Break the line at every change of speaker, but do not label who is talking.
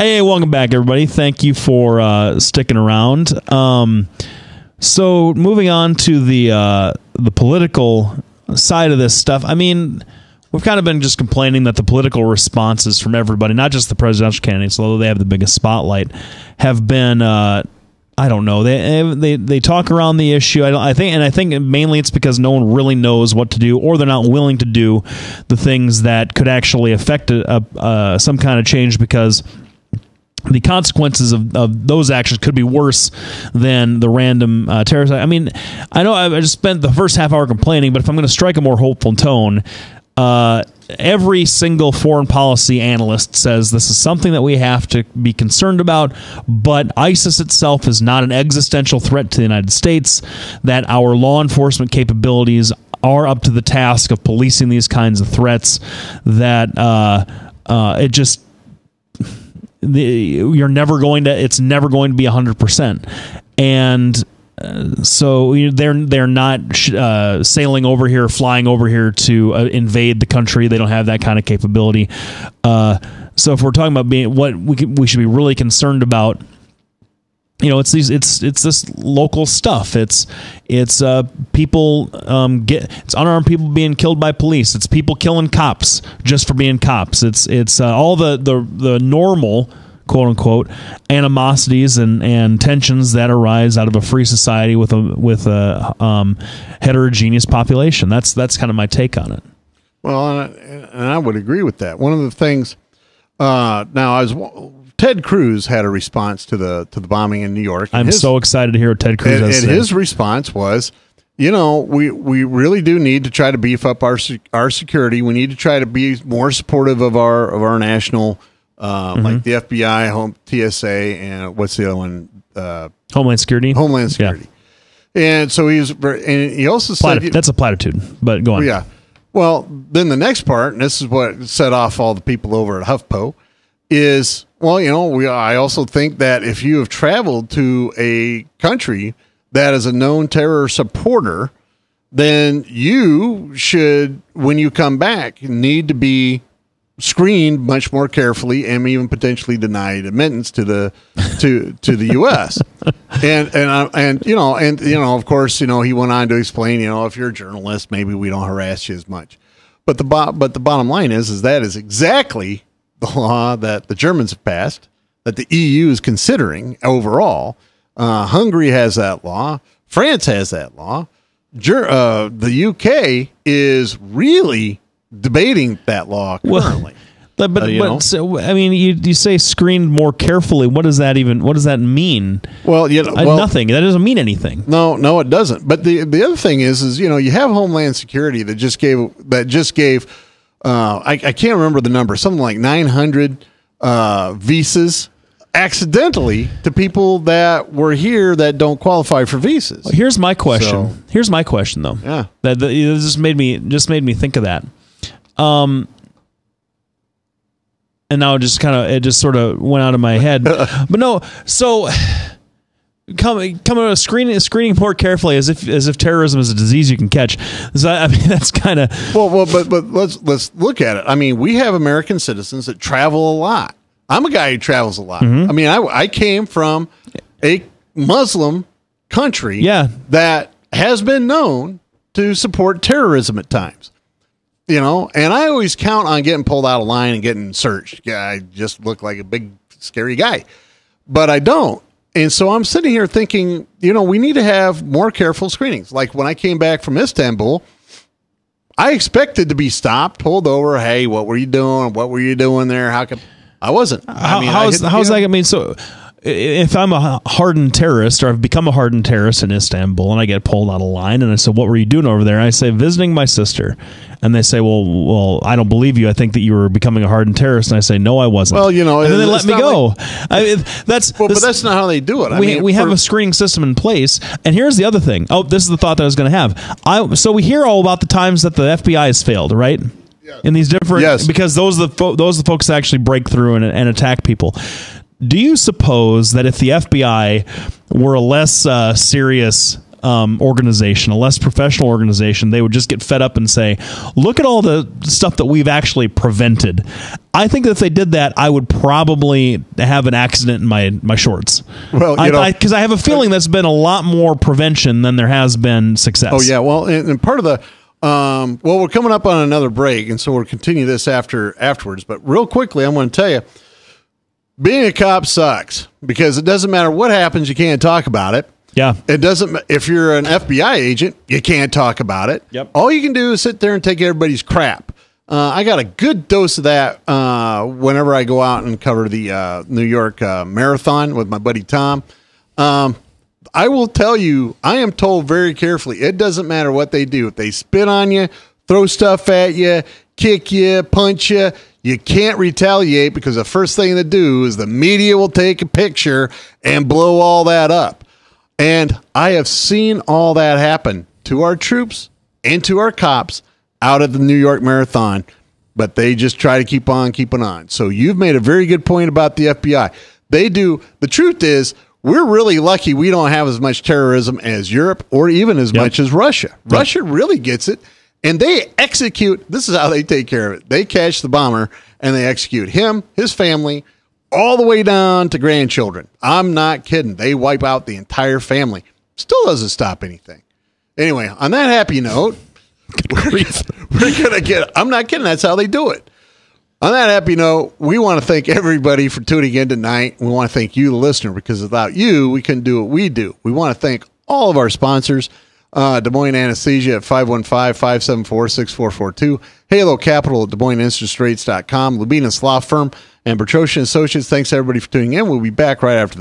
Hey, welcome back, everybody. Thank you for sticking around. So moving on to the political side of this stuff. I mean, we've kind of been just complaining that the political responses from everybody, not just the presidential candidates, although they have the biggest spotlight, have been I don't know. They talk around the issue. I think mainly it's because no one really knows what to do, or they're not willing to do the things that could actually affect some kind of change, because the consequences of those actions could be worse than the random terrorist. I mean, I know I just spent the first half hour complaining, but if I'm going to strike a more hopeful tone, every single foreign policy analyst says this is something that we have to be concerned about, but ISIS itself is not an existential threat to the United States, that our law enforcement capabilities are up to the task of policing these kinds of threats, that it's never going to be 100%. And so they're not sailing over here, flying over here to invade the country. They don't have that kind of capability. So if we're talking about what we should be really concerned about, it's this local stuff. It's people it's unarmed people being killed by police. It's people killing cops just for being cops. It's all the normal, quote unquote, animosities and tensions that arise out of a free society with a heterogeneous population. That's kind of my take on it.
Well, and I would agree with that. One of the things Ted Cruz had a response to the bombing in New York.
I'm so excited to hear what Ted Cruz has to say.
And his response was, we really do need to try to beef up our security. We need to try to be more supportive of our national, like the FBI, TSA, and what's the other one?
Homeland Security.
Homeland Security. Yeah. And so he also said
that's a platitude, but go on.
Yeah. Well, then the next part, and this is what set off all the people over at HuffPo, is, I also think that if you have traveled to a country that is a known terror supporter, then you should, when you come back, need to be screened much more carefully and even potentially denied admittance to the U.S. and of course, he went on to explain, if you're a journalist, maybe we don't harass you as much. But the bottom line is that is exactly the law that the Germans have passed, that the EU is considering overall. Hungary has that law. France has that law. The UK is really debating that law currently.
So, I mean, you say screened more carefully. What does that mean? Well, nothing. That doesn't mean anything.
No, it doesn't. But the other thing is you have Homeland Security that just gave. I can't remember the number. Something like 900 visas accidentally to people that were here that don't qualify for visas.
Well, here's my question. Here's my question, though.
Yeah,
that just made me think of that. And now it just sort of went out of my head. But no, so coming to screening more carefully as if terrorism is a disease you can catch. So, I mean, that's kind of
but let's look at it. I mean, we have American citizens that travel a lot. I'm a guy who travels a lot. Mm-hmm. I mean, I came from a Muslim country that has been known to support terrorism at times. And I always count on getting pulled out of line and getting searched. Yeah, I just look like a big, scary guy. But I don't. And so I'm sitting here thinking, we need to have more careful screenings. Like when I came back from Istanbul, I expected to be stopped, pulled over. Hey, what were you doing? What were you doing there? How come I wasn't?
How's that? I mean, so if I'm a hardened terrorist, or I've become a hardened terrorist in Istanbul, and I get pulled out of line, and I said, "What were you doing over there?" And I say, "Visiting my sister." And they say, well, I don't believe you. I think that you were becoming a hardened terrorist. And I say, no, I wasn't.
Well,
and then they let me go.
But that's not how they do it.
We have a screening system in place. And here's the other thing. Oh, this is the thought that I was going to have. So we hear all about the times that the FBI has failed, right? Yes. In these different, because those are the folks that actually break through and attack people. Do you suppose that if the FBI were a less serious organization, a less professional organization, they would just get fed up and say, look at all the stuff that we've actually prevented. I think that if they did that, I would probably have an accident in my shorts. Well, because I have a feeling that's been a lot more prevention than there has been success.
Oh, yeah. Well, and part of the we're coming up on another break, and so we'll continue this afterwards. But real quickly, I'm going to tell you, being a cop sucks because it doesn't matter what happens, you can't talk about it.
Yeah.
It doesn't. If you're an FBI agent, you can't talk about it.
Yep.
All you can do is sit there and take everybody's crap. I got a good dose of that whenever I go out and cover the New York Marathon with my buddy Tom. I will tell you, I am told very carefully, it doesn't matter what they do. If they spit on you, throw stuff at you, kick you, punch you, you can't retaliate because the first thing to do is the media will take a picture and blow all that up. And I have seen all that happen to our troops and to our cops out at the New York Marathon, but they just try to keep on keeping on. So you've made a very good point about the FBI. They do. The truth is, we're really lucky we don't have as much terrorism as Europe or even as much as Russia. Yep. Russia really gets it, and they execute. This is how they take care of it. They catch the bomber, and they execute him, his family, all the way down to grandchildren. I'm not kidding. They wipe out the entire family. Still doesn't stop anything. Anyway, on that happy note, we're going to get, I'm not kidding. That's how they do it. On that happy note, we want to thank everybody for tuning in tonight. We want to thank you, the listener, because without you, we couldn't do what we do. We want to thank all of our sponsors, Des Moines Anesthesia at 515-574-6442, Halo Capital at DesMoinesInterestrates.com, Lubinas Law Firm, and Bertrosian Associates. Thanks, everybody, for tuning in. We'll be back right after